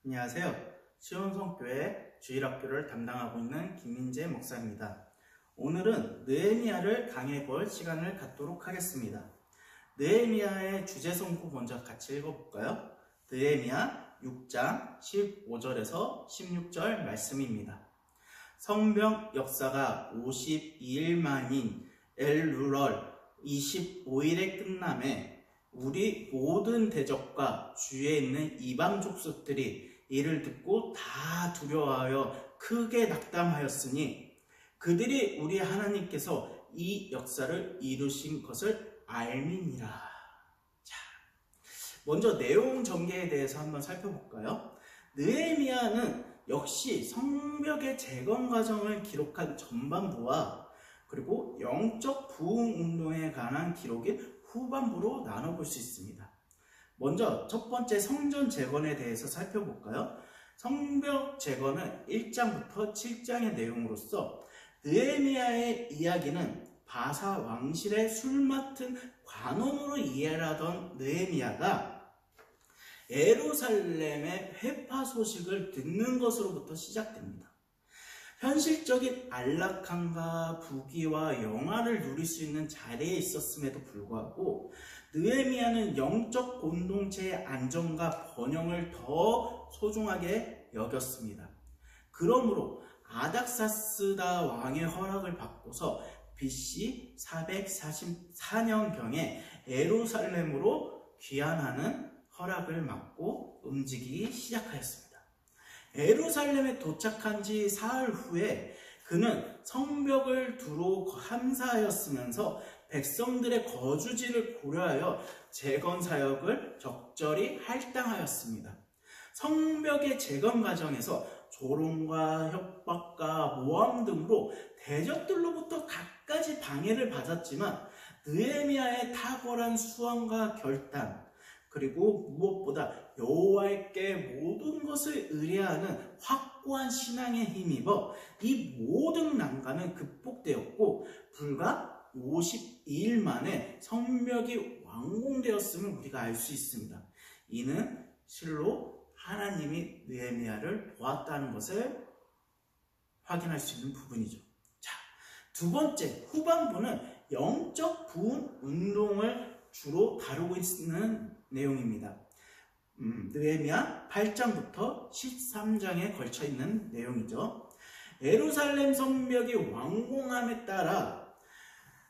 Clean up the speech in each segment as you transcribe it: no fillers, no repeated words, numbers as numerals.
안녕하세요. 시온성교회 주일학교를 담당하고 있는 김민재 목사입니다. 오늘은 느헤미야를 강해 볼 시간을 갖도록 하겠습니다. 느헤미야의 주제성구 먼저 같이 읽어볼까요? 느헤미야 6장 15절에서 16절 말씀입니다. 성벽 역사가 52일 만인 엘루럴 25일에 끝남에 우리 모든 대적과 주위에 있는 이방 족속들이 이를 듣고 다 두려워하여 크게 낙담하였으니 그들이 우리 하나님께서 이 역사를 이루신 것을 알미니라. 자, 먼저 내용 전개에 대해서 한번 살펴볼까요? 느헤미야는 역시 성벽의 재건 과정을 기록한 전반부와 그리고 영적 부흥 운동에 관한 기록인 후반부로 나눠볼 수 있습니다. 먼저 첫 번째 성전 재건에 대해서 살펴볼까요? 성벽 재건은 1장부터 7장의 내용으로서 느헤미야의 이야기는 바사 왕실의 술 맡은 관원으로 이해하던 느헤미야가 예루살렘의 회파 소식을 듣는 것으로부터 시작됩니다. 현실적인 안락함과 부귀와 영화를 누릴 수 있는 자리에 있었음에도 불구하고 느헤미야는 영적 공동체의 안정과 번영을 더 소중하게 여겼습니다. 그러므로 아닥사스다 왕의 허락을 받고서 BC 444년경에 예루살렘으로 귀환하는 허락을 받고 움직이기 시작하였습니다. 예루살렘에 도착한 지 사흘 후에 그는 성벽을 두루 감사하였으면서 백성들의 거주지를 고려하여 재건 사역을 적절히 할당하였습니다. 성벽의 재건 과정에서 조롱과 협박과 모함 등으로 대적들로부터 갖가지 방해를 받았지만 느헤미야의 탁월한 수완과 결단 그리고 무엇보다 여호와께 모든 것을 의뢰하는 확고한 신앙에 힘입어 이 모든 난관은 극복되었고 불과 52일 만에 성벽이 완공되었음을 우리가 알 수 있습니다. 이는 실로 하나님이 느헤미야를 도왔다는 것을 확인할 수 있는 부분이죠. 자, 두 번째 후반부는 영적 부흥 운동을 주로 다루고 있는 내용입니다. 느헤미야 8장부터 13장에 걸쳐 있는 내용이죠. 예루살렘 성벽이 완공함에 따라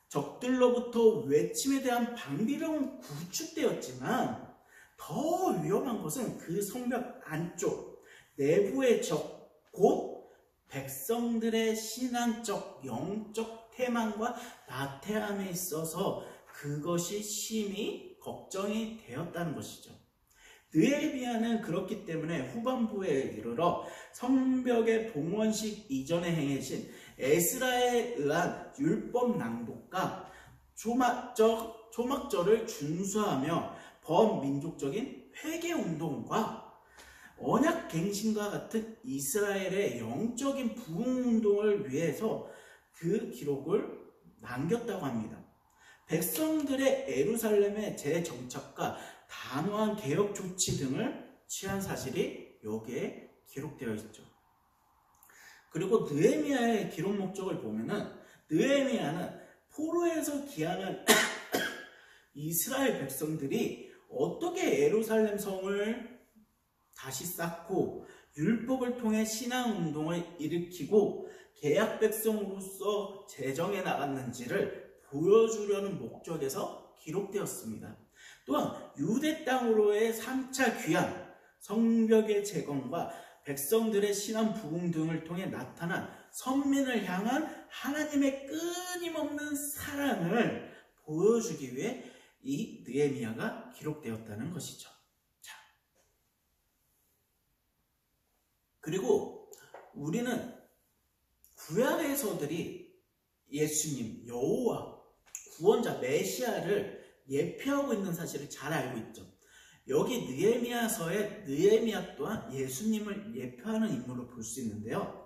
적들로부터 외침에 대한 방비력은 구축되었지만 더 위험한 것은 그 성벽 안쪽 내부의 적, 곧 백성들의 신앙적, 영적 태만과 나태함에 있어서 그것이 심히 걱정이 되었다는 것이죠. 느헤미야는 그렇기 때문에 후반부에 이르러 성벽의 봉헌식 이전에 행해진 에스라에 의한 율법 낭독과 초막절을 준수하며 범민족적인 회개운동과 언약갱신과 같은 이스라엘의 영적인 부흥운동을 위해서 그 기록을 남겼다고 합니다. 백성들의 예루살렘의 재정착과 단호한 개혁 조치 등을 취한 사실이 여기에 기록되어 있죠. 그리고 느헤미야의 기록 목적을 보면은 느헤미야는 포로에서 귀환한 이스라엘 백성들이 어떻게 예루살렘 성을 다시 쌓고 율법을 통해 신앙운동을 일으키고 개약 백성으로서 제정해 나갔는지를 보여주려는 목적에서 기록되었습니다. 또한 유대 땅으로의 3차 귀환, 성벽의 재건과 백성들의 신앙 부흥 등을 통해 나타난 선민을 향한 하나님의 끊임없는 사랑을 보여주기 위해 이 느헤미야가 기록되었다는 것이죠. 자, 그리고 우리는 구약에서들이 예수님, 여호와, 구원자, 메시아를 예표하고 있는 사실을 잘 알고 있죠. 여기 느헤미야서에 느헤미야 또한 예수님을 예표하는 인물로 볼 수 있는데요.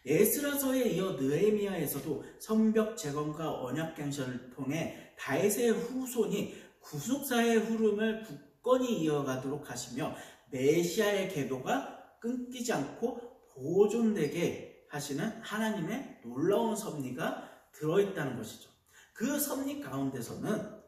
에스라서에 이어 느헤미야에서도 성벽 재건과 언약갱신을 통해 다윗의 후손이 구속사의 흐름을 굳건히 이어가도록 하시며 메시아의 계도가 끊기지 않고 보존되게 하시는 하나님의 놀라운 섭리가 들어있다는 것이죠. 그 섭리 가운데서는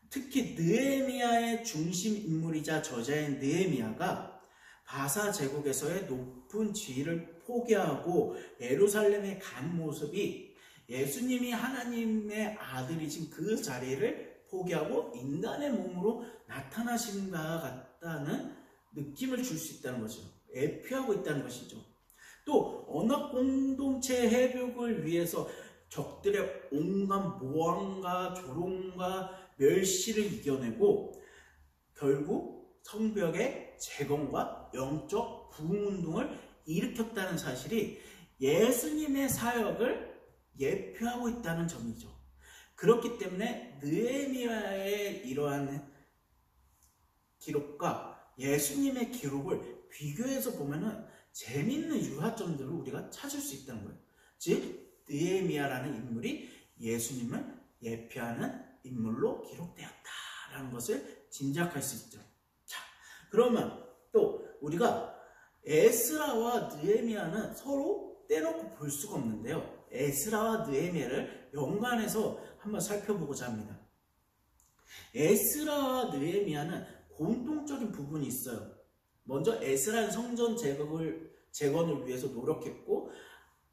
특히 느헤미야의 중심 인물이자 저자인 느헤미야가 바사 제국에서의 높은 지위를 포기하고 예루살렘에 간 모습이 예수님이 하나님의 아들이신 그 자리를 포기하고 인간의 몸으로 나타나신 바 같다는 느낌을 줄 수 있다는 것이죠. 애피하고 있다는 것이죠. 또 언어 공동체 회복을 위해서 적들의 온갖 모함과 조롱과 멸시를 이겨내고 결국 성벽의 재건과 영적 부흥운동을 일으켰다는 사실이 예수님의 사역을 예표하고 있다는 점이죠. 그렇기 때문에 느헤미야의 이러한 기록과 예수님의 기록을 비교해서 보면은 재밌는 유화점들을 우리가 찾을 수 있다는 거예요. 즉 느헤미야라는 인물이 예수님을 예표하는 인물로 기록되었다라는 것을 짐작할 수 있죠. 자, 그러면 또 우리가 에스라와 느헤미야는 서로 떼놓고 볼 수가 없는데요. 에스라와 느헤미야를 연관해서 한번 살펴보고자 합니다. 에스라와 느헤미야는 공통적인 부분이 있어요. 먼저 에스라는 성전 재건을 위해서 노력했고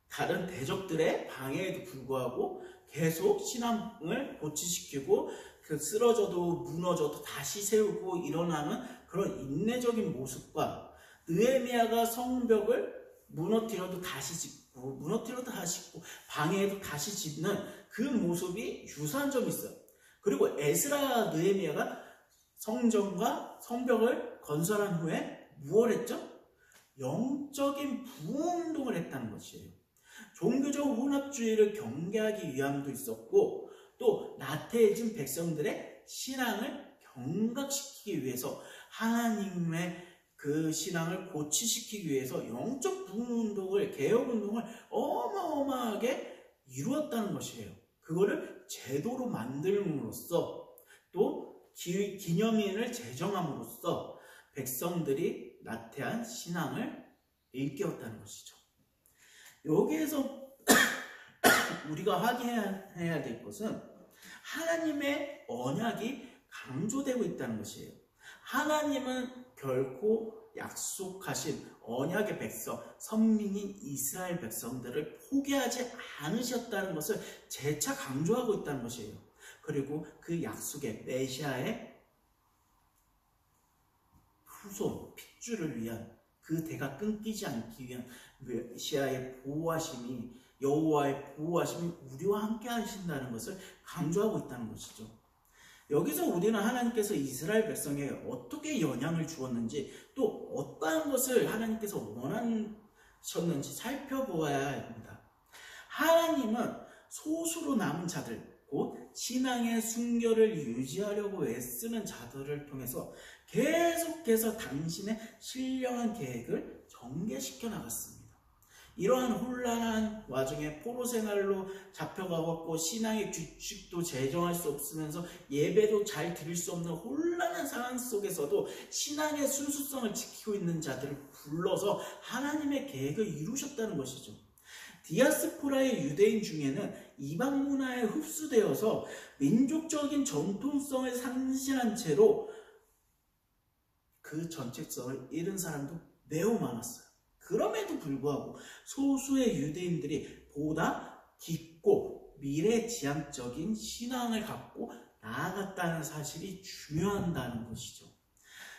다른 대적들의 방해에도 불구하고 계속 신앙을 고치시키고 그 쓰러져도 무너져도 다시 세우고 일어나는 그런 인내적인 모습과 느헤미야가 성벽을 무너뜨려도 다시 짓고 무너뜨려도 다시 짓고 방해해도 다시 짓는 그 모습이 유사한 점이 있어요. 그리고 에스라 느헤미야가 성전과 성벽을 건설한 후에 무엇을 했죠? 영적인 부흥운동을 했다는 것이에요. 종교적 혼합주의를 경계하기 위함도 있었고 또 나태해진 백성들의 신앙을 경각시키기 위해서 하나님의 그 신앙을 고치시키기 위해서 영적 부흥운동을 개혁운동을 어마어마하게 이루었다는 것이에요. 그거를 제도로 만들므로써 또 기념일을 제정함으로써 백성들이 나태한 신앙을 일깨웠다는 것이죠. 여기에서 우리가 확인해야 될 것은 하나님의 언약이 강조되고 있다는 것이에요. 하나님은 결코 약속하신 언약의 백성, 선민인 이스라엘 백성들을 포기하지 않으셨다는 것을 재차 강조하고 있다는 것이에요. 그리고 그 약속의 메시아의 후손, 핏줄을 위한 그 대가 끊기지 않기 위한 메시아의 보호하심이 여호와의 보호하심이 우리와 함께 하신다는 것을 강조하고 있다는 것이죠. 여기서 우리는 하나님께서 이스라엘 백성에 어떻게 영향을 주었는지 또 어떠한 것을 하나님께서 원하셨는지 살펴보아야 합니다. 하나님은 소수로 남은 자들, 곧 신앙의 순결을 유지하려고 애쓰는 자들을 통해서 계속해서 당신의 신령한 계획을 전개시켜 나갔습니다. 이러한 혼란한 와중에 포로 생활로 잡혀가고 신앙의 규칙도 제정할 수 없으면서 예배도 잘 드릴 수 없는 혼란한 상황 속에서도 신앙의 순수성을 지키고 있는 자들을 불러서 하나님의 계획을 이루셨다는 것이죠. 디아스포라의 유대인 중에는 이방 문화에 흡수되어서 민족적인 전통성을 상실한 채로 그 정체성을 잃은 사람도 매우 많았어요. 그럼에도 불구하고 소수의 유대인들이 보다 깊고 미래지향적인 신앙을 갖고 나아갔다는 사실이 중요하다는 것이죠.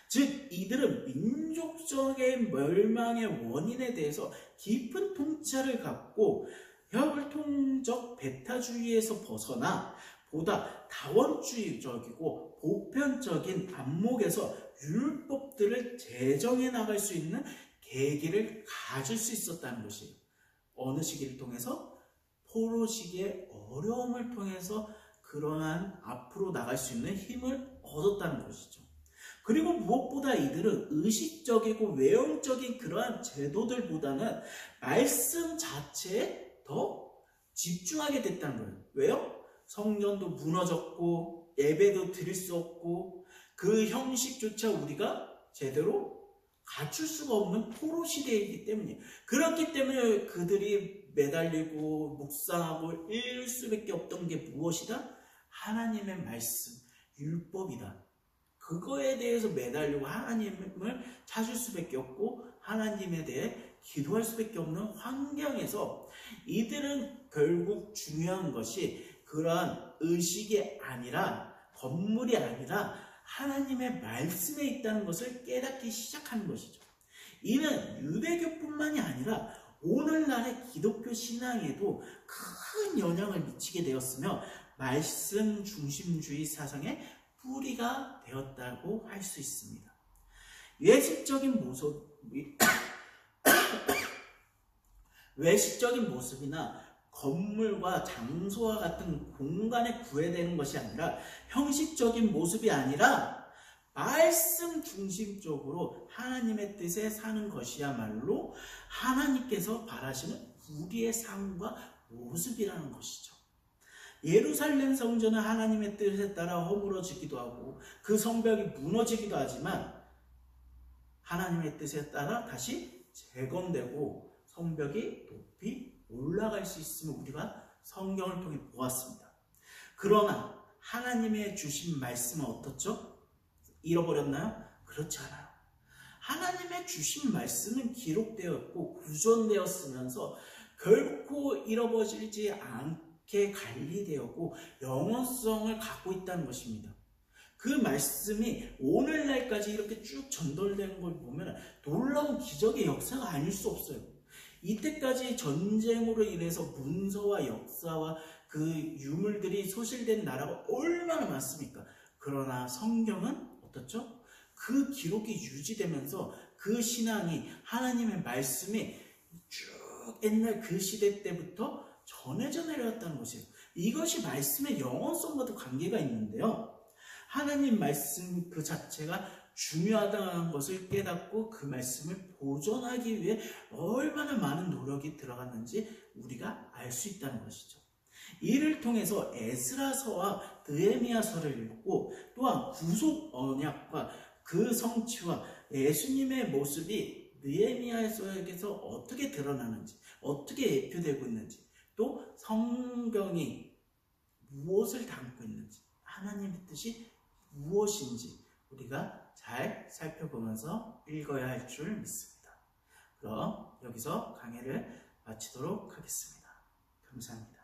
즉 이들은 민족적인 멸망의 원인에 대해서 깊은 통찰을 갖고 혈통적 배타주의에서 벗어나 보다 다원주의적이고 보편적인 안목에서 율법들을 제정해 나갈 수 있는 계기를 가질 수 있었다는 것이에요. 어느 시기를 통해서? 포로 시기의 어려움을 통해서 그러한 앞으로 나갈 수 있는 힘을 얻었다는 것이죠. 그리고 무엇보다 이들은 의식적이고 외형적인 그러한 제도들보다는 말씀 자체에 더 집중하게 됐다는 거예요. 왜요? 성전도 무너졌고 예배도 드릴 수 없고 그 형식조차 우리가 제대로 갖출 수가 없는 포로 시대이기 때문이에요. 그렇기 때문에 그들이 매달리고 묵상하고 읽을 수밖에 없던 게 무엇이다? 하나님의 말씀, 율법이다. 그거에 대해서 매달리고 하나님을 찾을 수밖에 없고 하나님에 대해 기도할 수밖에 없는 환경에서 이들은 결국 중요한 것이 그러한 의식이 아니라 건물이 아니라 하나님의 말씀에 있다는 것을 깨닫기 시작하는 것이죠. 이는 유대교뿐만이 아니라 오늘날의 기독교 신앙에도 큰 영향을 미치게 되었으며 말씀 중심주의 사상의 뿌리가 되었다고 할 수 있습니다. 외식적인 모습이나 건물과 장소와 같은 공간에 구애되는 것이 아니라 형식적인 모습이 아니라 말씀 중심적으로 하나님의 뜻에 사는 것이야말로 하나님께서 바라시는 우리의 삶과 모습이라는 것이죠. 예루살렘 성전은 하나님의 뜻에 따라 허물어지기도 하고 그 성벽이 무너지기도 하지만 하나님의 뜻에 따라 다시 재건되고 성벽이 높이 올라갈 수 있음을 우리가 성경을 통해 보았습니다. 그러나 하나님의 주신 말씀은 어떻죠? 잃어버렸나요? 그렇지 않아요. 하나님의 주신 말씀은 기록되었고 구존되었으면서 결코 잃어버리지 않게 관리되었고 영원성을 갖고 있다는 것입니다. 그 말씀이 오늘날까지 이렇게 쭉 전달되는 걸 보면 놀라운 기적의 역사가 아닐 수 없어요. 이때까지 전쟁으로 인해서 문서와 역사와 그 유물들이 소실된 나라가 얼마나 많습니까? 그러나 성경은 어떻죠? 그 기록이 유지되면서 그 신앙이 하나님의 말씀이 쭉 옛날 그 시대 때부터 전해져 내려왔다는 것이에요. 이것이 말씀의 영원성과도 관계가 있는데요. 하나님 말씀 그 자체가 중요하다는 것을 깨닫고 그 말씀을 보존하기 위해 얼마나 많은 노력이 들어갔는지 우리가 알 수 있다는 것이죠. 이를 통해서 에스라서와 느헤미야서를 읽고 또한 구속 언약과 그 성취와 예수님의 모습이 느헤미야서에게서 어떻게 드러나는지, 어떻게 예표되고 있는지, 또 성경이 무엇을 담고 있는지, 하나님의 뜻이 무엇인지 우리가 잘 살펴보면서 읽어야 할 줄 믿습니다. 그럼 여기서 강의를 마치도록 하겠습니다. 감사합니다.